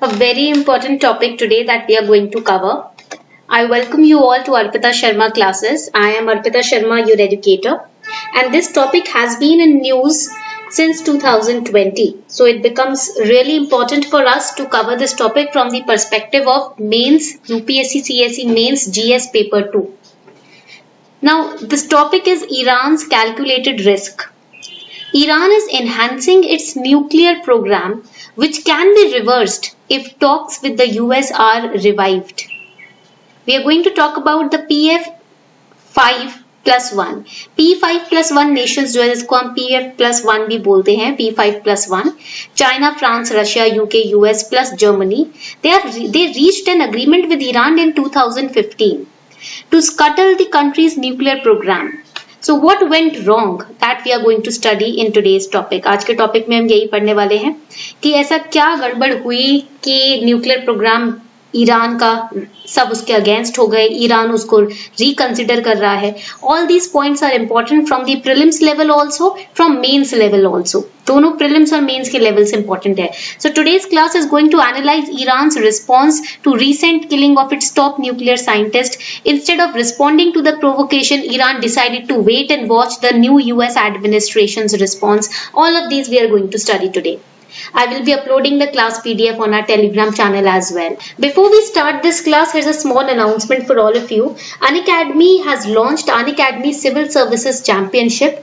a very important topic today that we are going to cover. I welcome you all to Arpita Sharma classes. I am Arpita Sharma, your educator, and this topic has been in news since 2020. So it becomes really important for us to cover this topic from the perspective of mains, UPSC CSE mains GS paper 2. Now, this topic is Iran's calculated risk. Iran is enhancing its nuclear program, which can be reversed if talks with the US are revived. We are going to talk about the PF5+1. P5+1 nations जो है जिसको हम PF+1 भी बोलते हैं, P5+1. China, France, Russia, UK, US plus Germany. They reached an agreement with Iran in 2015 to scuttle the country's nuclear program. So what went wrong? That we are going to study in today's topic. आज के topic में हम यही पढ़ने वाले हैं कि ऐसा क्या गड़बड़ हुई कि न्यूक्लियर प्रोग्राम ईरान का सब उसके अगेंस्ट हो गए, ईरान उसको रिकंसिडर कर रहा है. All these points are important from the prelims level also, from mains level also. दोनों प्रीलिम्स और मेंस के लेवल से इंपॉर्टेंट है. So today's class is going to analyse Iran's response to recent killing of its top nuclear scientist. Instead of responding to the provocation, Iran decided to wait and watch the new US administration's response. All of these we are going to study today. I will be uploading the class PDF on our Telegram channel as well. Before we start this class, here's a small announcement for all of you. Unacademy has launched Unacademy Civil Services Championship,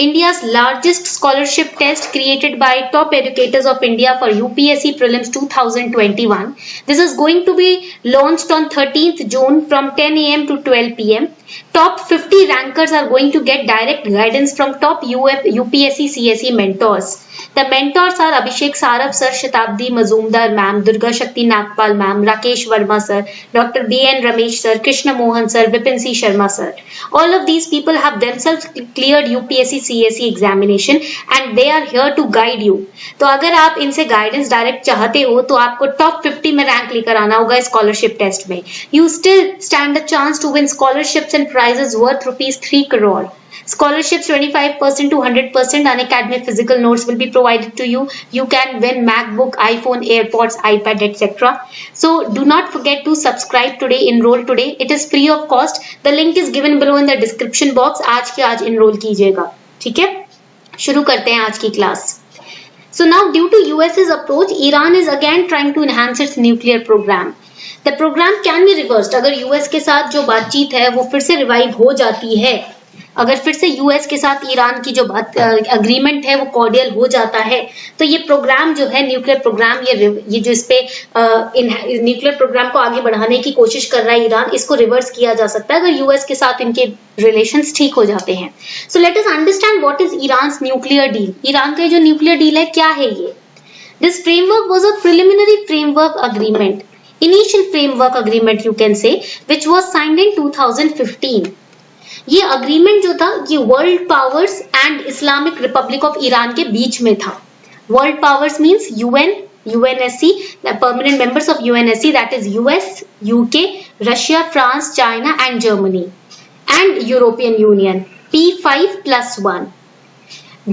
India's largest scholarship test created by top educators of India for UPSC Prelims 2021. This is going to be launched on 13th June from 10 AM to 12 PM. Top 50 rankers are going to get direct guidance from top UPSC CSE mentors. The mentors are Abhishek Saraf sir, Shatabdi Mazumdar ma'am, Durga Shakti Nagpal ma'am, Rakesh Verma sir, Dr. B.N. Ramesh sir, Krishna Mohan sir, Vipin C. Sharma sir. All of these people have themselves cleared UPSC CSE examination and they are here to guide you. तो अगर आप इनसे guidance direct चाहते हो तो आपको top 50 में rank लेकर आना होगा स्कॉलरशिप टेस्ट में. You still stand a chance to win scholarships and prizes worth ₹3 crore. Scholarships 25% to 100%. Unacademy physical notes will be provided to you. You can win MacBook, iPhone, AirPods, iPad, etc. So do not forget to subscribe today, enroll today. It is free of cost. The link is given below in the description box. आज के आज enroll कीजिएगा. ठीक है, शुरू करते हैं आज की class. So now, due to US's approach, Iran is again trying to enhance its nuclear program. The program can be reversed. अगर US के साथ जो बातचीत है वो फिर से रिवाइव हो जाती है, अगर फिर से यूएस के साथ ईरान की जो अग्रीमेंट है वो कॉर्डियल हो जाता है, तो ये प्रोग्राम जो है न्यूक्लियर प्रोग्राम, ये जो इस पे न्यूक्लियर प्रोग्राम को आगे बढ़ाने की कोशिश कर रहा है ईरान, इसको रिवर्स किया जा सकता है अगर यूएस के साथ इनके रिलेशंस ठीक हो जाते हैं. So let us understand what is Iran's nuclear deal. Iran का जो न्यूक्लियर डील है क्या है ये? This framework was a preliminary framework agreement, initial framework agreement you can say, which was signed in 2015. ये अग्रीमेंट जो था ये world powers and Islamic Republic of Iran के बीच में था. World powers means UN, UNSC, the permanent members of UNSC, that is US, UK, Russia, France, China and Germany, and European union. P5+1.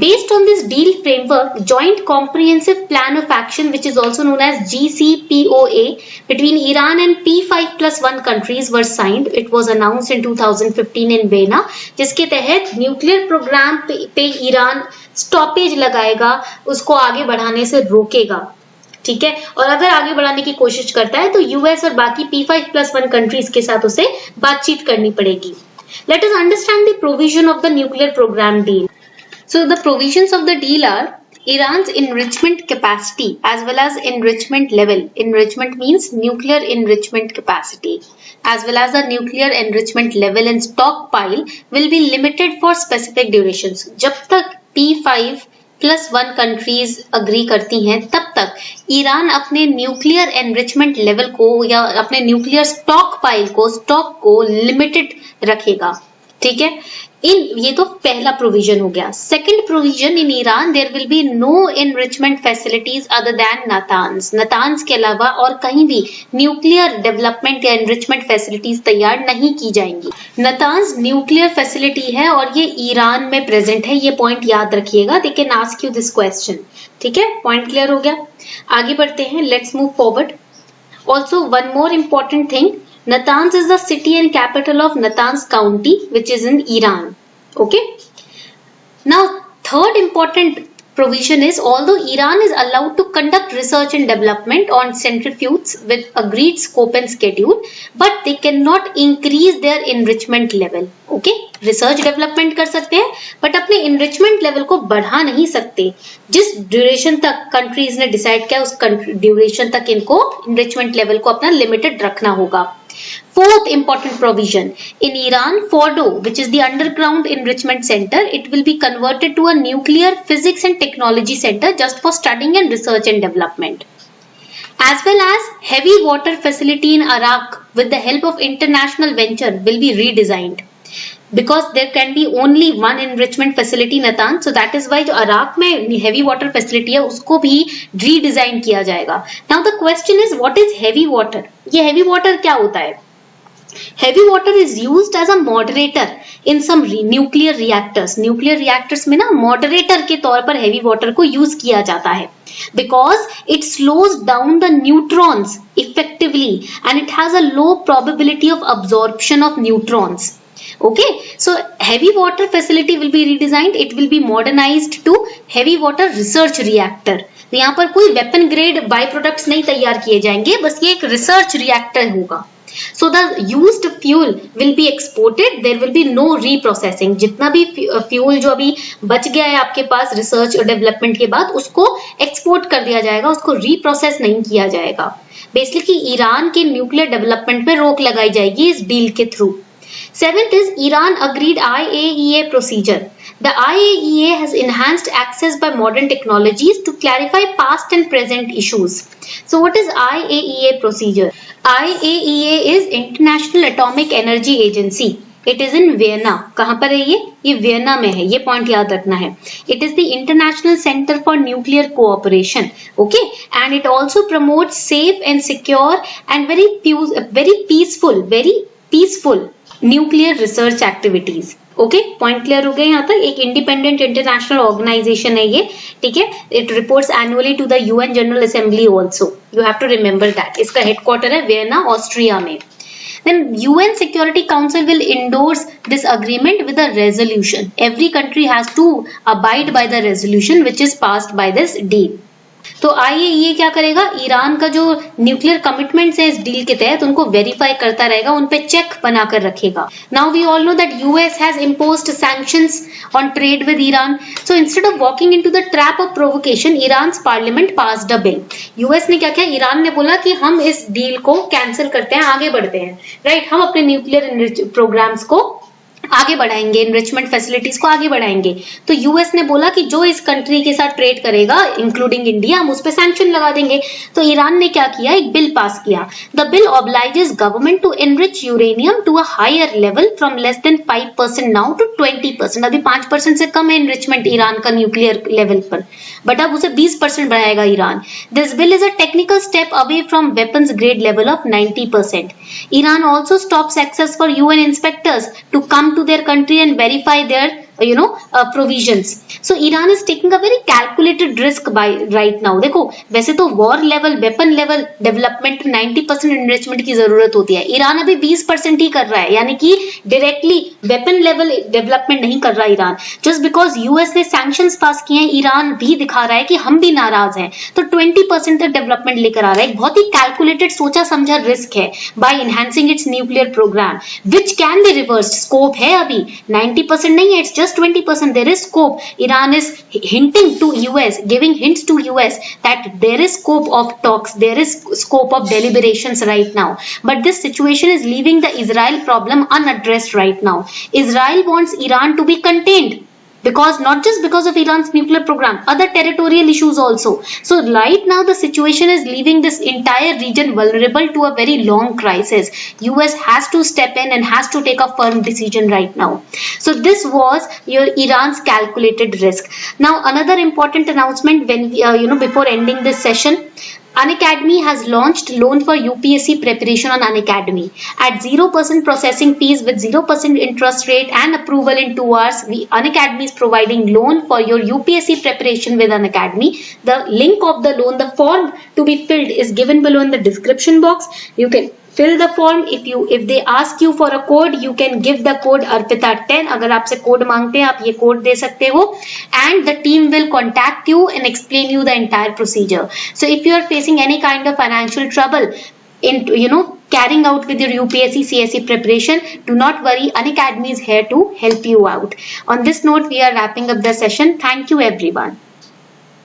Based on this deal framework, Joint Comprehensive Plan of Action, which is also known as JCPOA, between Iran and P5+1 countries were signed. It was announced in 2015 in Vienna, जिसके तहत nuclear programme पे Iran stoppage लगाएगा, उसको आगे बढ़ाने से रोकेगा. ठीक है, और अगर आगे बढ़ाने की कोशिश करता है तो यूएस और बाकी P5+1 कंट्रीज के साथ उसे बातचीत करनी पड़ेगी. Let us understand the provision of the nuclear program deal. So the provisions of the deal are Iran's enrichment capacity as well as enrichment level. Enrichment means nuclear enrichment capacity, as well as the nuclear enrichment level and stockpile will be limited for specific durations. जब तक P5+1 countries agree करती हैं तब तक Iran अपने nuclear enrichment level को या अपने न्यूक्लियर स्टॉक को लिमिटेड रखेगा. ठीक है, इन ये तो पहला प्रोविजन हो गया. Second provision, in Iran there will be no enrichment facilities other than Natanz. Natanz के अलावा और कहीं भी न्यूक्लियर डेवलपमेंट या एनरिचमेंट फैसिलिटीज तैयार नहीं की जाएंगी. नातान्स न्यूक्लियर फैसिलिटी है और ये ईरान में प्रेजेंट है. ये पॉइंट याद रखिएगा. They can ask you this question. ठीक है, पॉइंट क्लियर हो गया. आगे बढ़ते हैं. Let's move forward. Also one more important thing, Natanz is the city and capital of Natanz County, which is in Iran. Okay. Now, third important provision is, although Iran is allowed to conduct research and development on centrifuges with agreed scope and schedule, but they cannot increase their enrichment level. Okay. Research development कर सकते हैं but अपने enrichment level को बढ़ा नहीं सकते. जिस duration तक कंट्रीज ने डिसाइड किया उस ड्यूरेशन तक इनको इनरिचमेंट लेवल को अपना लिमिटेड रखना होगा. Fourth important provision, in Iran, Fordo, which is the underground enrichment center, it will be converted to a nuclear physics and technology center just for studying and research and development. As well as heavy water facility in Iraq with the help of international venture will be redesigned. Because there can be only one enrichment facility Natanz, so that is why जो Iraq में heavy water facility है उसको भी redesign किया जाएगा. Now the question is, what is heavy water? ये heavy water क्या होता है? Heavy water is used as a moderator in some nuclear reactors. Nuclear reactors में ना moderator के तौर पर heavy water को use किया जाता है. Because it slows down the neutrons effectively and it has a low probability of absorption of neutrons. Okay, so heavy water facility will be redesigned. It will be modernized to heavy water research reactor. तो यहाँ पर कोई weapon grade byproducts नहीं तैयार किए जाएंगे, बस ये एक research reactor होगा. So the used fuel will be exported. There will be no reprocessing. जितना भी fuel जो अभी बच गया है आपके पास research और development के बाद उसको export कर दिया जाएगा, उसको reprocess नहीं किया जाएगा. Basically ईरान के nuclear development पे रोक लगाई जाएगी इस deal के through. Seventh is Iran agreed IAEA procedure. The IAEA has enhanced access by modern technologies to clarify past and present issues. So what is IAEA procedure? IAEA is International Atomic Energy Agency. It is in Vienna. कहाँ पर है ये? ये Vienna में है. ये point याद रखना है. It is the International Center for Nuclear Cooperation. Okay, and it also promotes safe and secure and very peaceful nuclear research activities. Okay, point clear हो गया. यहाँ तक एक इंडिपेंडेंट इंटरनेशनल ऑर्गेनाइजेशन है ये. ठीक है, it reports annually to the UN general assembly also. You have to remember that. इसका हेडक्वार्टर है वियना, ऑस्ट्रिया में. Then UN Security Council will endorse this agreement with a resolution. Every country has to abide by the resolution which is passed by this deal. तो IAEA क्या करेगा? Iran का जो nuclear commitments है इस deal के तहत उनको वेरीफाई करता रहेगा, उन पे चेक बनाकर रखेगा. Now we all know that US has imposed sanctions on trade with Iran. So instead of walking into the trap of provocation, Iran's parliament passed a bill. US ने क्या किया? ईरान ने बोला कि हम इस डील को कैंसिल करते हैं, आगे बढ़ते हैं. राइट, हम अपने न्यूक्लियर प्रोग्राम्स को आगे बढ़ाएंगे, एनरिचमेंट फैसिलिटीज को आगे बढ़ाएंगे. तो यूएस ने बोला कि जो इस कंट्री के साथ ट्रेड करेगा इंक्लूडिंग इंडिया, हम उस पर सैंक्शन लगा देंगे. तो ईरान ने क्या किया? एक बिल पास किया. The bill obliges government to enrich uranium to a higher level from less than 5% now to 20%. अभी 5% से कम है एनरिचमेंट ईरान का न्यूक्लियर लेवल पर, बट अब उसे 20% बढ़ाएगा Iran. This bill is a technical step away from weapons grade level of 90%. Iran also stops access for UN inspectors to come to their country and verify their provisions. So Iran is taking a very calculated risk by right now. देखो वैसे तो war level, weapon level development 90% enrichment की जरूरत होती है. Iran अभी 20% ही कर रहा है, यानी कि directly weapon level development नहीं कर रहा ईरान. Just because US ने sanctions पास किए हैं, ईरान भी दिखा रहा है कि हम भी नाराज हैं, तो 20% तक डेवलपमेंट लेकर आ रहा है. एक बहुत ही कैलकुलेटेड, सोचा समझा रिस्क है by enhancing its nuclear program, which can be reversed. Scope है अभी 90% नहीं है, it's just 20%. There is scope. Iran is hinting to US, giving hints to US that there is scope of talks, there is scope of deliberations right now. But this situation is leaving the Israel problem unaddressed right now. Israel wants Iran to be contained. because not just because of Iran's nuclear program, other territorial issues also. So right now the situation is leaving this entire region vulnerable to a very long crisis. US has to step in and has to take a firm decision right now. So this was your Iran's calculated risk. Now another important announcement when we, before ending this session, Unacademy has launched loan for UPSC preparation on Unacademy at 0% processing fees with 0% interest rate and approval in 2 hours. Unacademy is providing loan for your UPSC preparation with Unacademy. The link of the loan, the form to be filled is given below in the description box. You can fill the form. If they ask you for a code, you can give the code Arpita10. अगर आपसे code मांगते हैं आप ये code दे सकते हो, and the team will contact you and explain you the entire procedure. So if you are facing any kind of financial trouble in carrying out with your UPSC CSE preparation, do not worry, Unacademy is here to help you out. On this note, we are wrapping up the session. Thank you everyone.